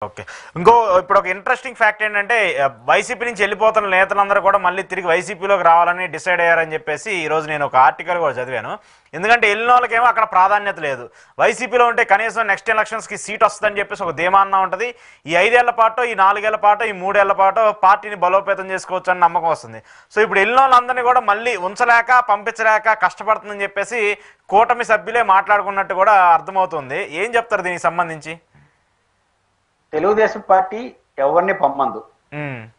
Okay. ఇప్పుడు ఒక interesting fact ఏంటంటే వైసీపీ నుంచి వెళ్ళిపోతున్న నేతలందరూ కూడా మళ్ళీ తిరిగి వైసీపీలోకి రావాలని డిసైడ్ అయ్యారని చెప్పేసి ఈరోజు నేను ఒక ఆర్టికల్ కూడా చదివాను. ఎందుకంటే వెళ్ళిన వాళ్ళకేమో అక్కడ ప్రాధాన్యత లేదు. వైసీపీలో ఉంటే కనీసం నెక్స్ట్ ఎలక్షన్స్కి సీట్ వస్తుందని చెప్పేసి ఒక ధీమాన్న ఉంటుంది. ఈ 5 ఏళ్ల పాటు, ఈ 4 ఏళ్ల పాటు, ఈ 3 ఏళ్ల పాటు పార్టీని బలోపేతం చేసుకోవచ్చు అని నమ్మకం వస్తుంది. సో ఇప్పుడు వెళ్ళిన వాళ్ళందరినీ కూడా మళ్ళీ ఉంచలేక, పంపించలేక కష్టపడుతుందని చెప్పేసి కూటమి సభ్యులే మాట్లాడుకున్నట్టు కూడా అర్థమవుతుంది. ఏం చెప్తారు దీనికి సంబంధించి? తెలుగుదేశం పార్టీ ఎవరిని పంపందు.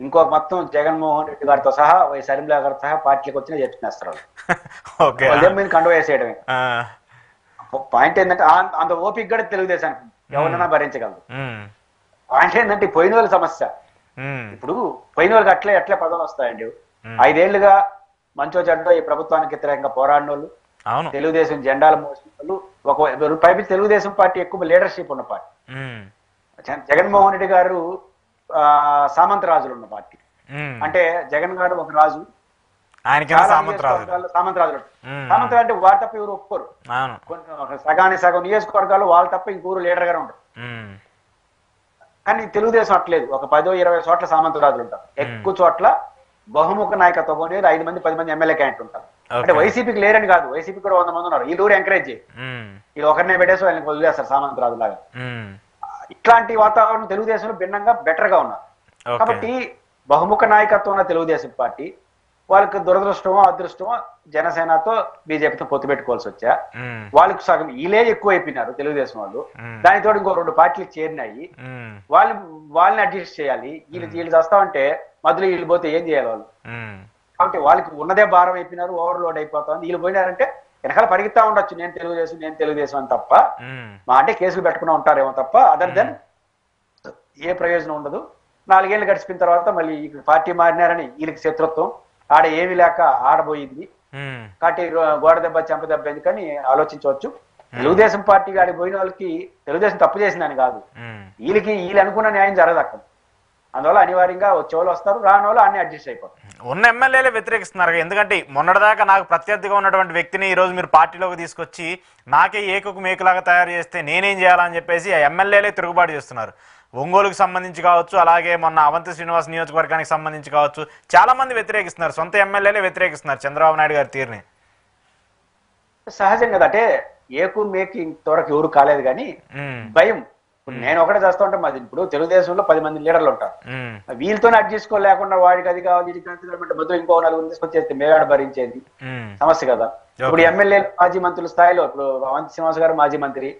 ఇంకో మొత్తం జగన్మోహన్ రెడ్డి గారితో సహా షర్మిలా గారితో సహా పార్టీలకు వచ్చినా చేస్తున్నారు. మీద కండువ వేసేయడమే. పాయింట్ ఏంటంటే అంత ఓపిక కూడా తెలుగుదేశానికి ఎవరైనా భరించగలదు. పాయింట్ ఏంటంటే పోయిన వాళ్ళ సమస్య. ఇప్పుడు పోయిన వాళ్ళకి ఎట్లే పదవులు వస్తాయండి. 5 ఏళ్లుగా మంచో చెడ్డో ఈ ప్రభుత్వానికి వ్యతిరేకంగా పోరాడిన వాళ్ళు, తెలుగుదేశం జెండాలు మోసిన వాళ్ళు, పైపు తెలుగుదేశం పార్టీ ఎక్కువ లీడర్షిప్ ఉన్న పార్టీ. జగన్మోహన్ రెడ్డి గారు సామంత రాజులు ఉన్న పార్టీ. అంటే జగన్ గారు ఒక రాజు, సామంత రాజులు. సామంత అంటే వారు తప్ప ఎవరు ఒప్పుకోరు. సగం నియోజకవర్గాలు వాళ్ళు తప్ప ఇంకూరు లీడర్ గారు ఉంటారు. కానీ తెలుగుదేశం అట్లేదు. ఒక 10-20 చోట్ల సామంత రాజులు ఉంటారు. ఎక్కువ చోట్ల బహుముఖ నాయకత్వం అనేది 5 మంది 10 మంది ఎమ్మెల్యే క్యాండిడేట్ ఉంటారు. అంటే వైసీపీకి లేరని కాదు, వైసీపీ కూడా 100 మంది ఉన్నారు. ఈ ఊరు ఎంకరేజ్ చేయి, ఇది ఒకరినే పెట్టేసి వాళ్ళని వదిలేస్తారు సామంత రాజు లాగా. ఇట్లాంటి వాతావరణం తెలుగుదేశంలో భిన్నంగా బెటర్ గా ఉన్నారు. కాబట్టి బహుముఖ నాయకత్వం ఉన్న తెలుగుదేశం పార్టీ వాళ్ళకి దురదృష్టమో అదృష్టమో జనసేనతో బీజేపీతో పొత్తు పెట్టుకోవాల్సి వచ్చా. వాళ్ళకి సగం వీళ్ళే ఎక్కువ అయిపోయినారు తెలుగుదేశం వాళ్ళు. దానితో ఇంకో 2 పార్టీలు చేరినాయి. వాళ్ళని అడ్జస్ట్ చేయాలి. వీళ్ళు చేస్తామంటే మధ్యలో వీళ్ళు పోతే ఏం చేయాలి వాళ్ళు? కాబట్టి వాళ్ళకి ఉన్నదే భారం అయిపోయినారు, ఓవర్లోడ్ అయిపోతుంది. వీళ్ళు పోయినారంటే వెనకాల పరిగెత్తా ఉండొచ్చు, నేను తెలుగుదేశం అని తప్ప, మా అంటే కేసులు పెట్టుకుని ఉంటారేమో తప్ప అదర్ దెన్ ఏ ప్రయోజనం ఉండదు. 4 ఏళ్ళు గడిచిపోయిన తర్వాత మళ్ళీ పార్టీ మారినారని వీళ్ళకి శత్రుత్వం ఆడ ఏమి లేక ఆడబోయింది. కాబట్టి గోడ దెబ్బ చెంప దెబ్బ ఎందుకని ఆలోచించవచ్చు. తెలుగుదేశం పార్టీ ఆడికి పోయిన వాళ్ళకి తెలుగుదేశం తప్పు చేసిందని కాదు, వీళ్ళు అనుకున్న న్యాయం జరగదు అక్కడ. అందువల్ల అనివార్యంగా వచ్చేవాళ్ళు వస్తారు, రాని వాళ్ళు అన్ని అడ్జస్ట్ అయిపోతారు. ఉన్న ఎమ్మెల్యేలే వ్యతిరేకిస్తున్నారు. ఎందుకంటే మొన్నటిదాకా నాకు ప్రత్యర్థిగా ఉన్నటువంటి వ్యక్తిని ఈరోజు మీరు పార్టీలోకి తీసుకొచ్చి నాకే ఏకుకు మేకులాగా తయారు చేస్తే నేనేం చేయాలని చెప్పేసి ఆ ఎమ్మెల్యేలే తిరుగుబాటు చేస్తున్నారు. ఒంగోలుకు సంబంధించి కావచ్చు, అలాగే మొన్న అవంతి శ్రీనివాస్ నియోజకవర్గానికి సంబంధించి కావచ్చు, చాలా మంది వ్యతిరేకిస్తున్నారు. సొంత ఎమ్మెల్యేలే వ్యతిరేకిస్తున్నారు చంద్రబాబు నాయుడు గారి తీరుని. సహజం కదా, అంటే ఏకు మేకి ఇంతవరకు ఎవరు కాలేదు కానీ భయం. నేను ఒకటే చేస్తా ఉంటా. మాది ఇప్పుడు తెలుగుదేశంలో 10 మంది లీడర్లు ఉంటారు. వీళ్ళతోనే అడ్జస్ట్ చేసుకోలేకుండా వాడికి అది కావాలి ఇది కావాలంటే మొత్తం ఇంకో 4 తీసుకొచ్చేస్తే మేవాడ భరించేది సమస్య కదా. ఇప్పుడు ఎమ్మెల్యే మాజీ మంత్రుల స్థాయిలో ఇప్పుడు అవంతి శ్రీనివాస్ గారు మాజీ మంత్రి,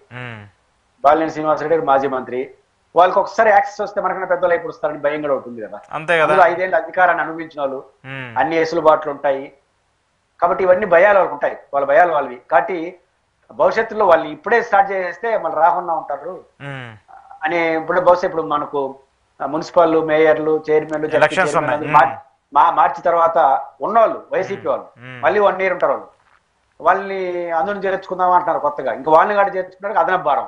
బాలినేని శ్రీనివాసరెడ్డి గారు మాజీ మంత్రి. వాళ్ళకి ఒకసారి యాక్సెస్ వస్తే మనకన్నా పెద్దలు ఇప్పుడు వస్తారని భయం కూడా ఉంటుంది కదా. అందులో 5 ఏళ్ళు అధికారాన్ని అనుభవించిన వాళ్ళు, అన్ని వెసులుబాట్లు ఉంటాయి. కాబట్టి ఇవన్నీ భయాలు వాళ్ళకి ఉంటాయి, వాళ్ళ భయాలు వాళ్ళవి. కాబట్టి భవిష్యత్తులో వాళ్ళు ఇప్పుడే స్టార్ట్ చేస్తే మళ్ళీ రాకుండా ఉంటారు అని. ఇప్పుడు మనకు మున్సిపల్ మేయర్లు, చైర్మన్లు, మార్చి తర్వాత ఉన్నవాళ్ళు వైసీపీ వాళ్ళు మళ్ళీ 1 ఇయర్ ఉంటారు. వాళ్ళని అందులో చేర్చుకుందాం అంటున్నారు కొత్తగా. ఇంకా వాళ్ళని కూడా చేర్చుకున్నారు అదనపు భారం.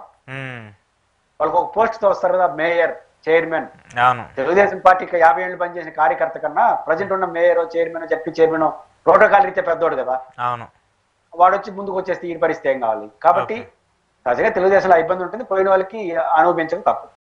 వాళ్ళకి ఒక పోస్ట్ తో వస్తారు కదా, మేయర్, చైర్మన్. తెలుగుదేశం పార్టీకి 50 ఏళ్ళు పనిచేసిన కార్యకర్త కన్నా ప్రజెంట్ ఉన్న mayor, chairman, ZP chairman protocol రీత్యా పెద్దోడు కదా, వాడు వచ్చి ముందుకు వచ్చేస్తే ఈ పరిస్థితి ఏం కావాలి. కాబట్టి సహజంగా తెలుగుదేశంలో ఇబ్బంది ఉంటుంది, పోయిన వాళ్ళకి అనుభవించక తప్పదు.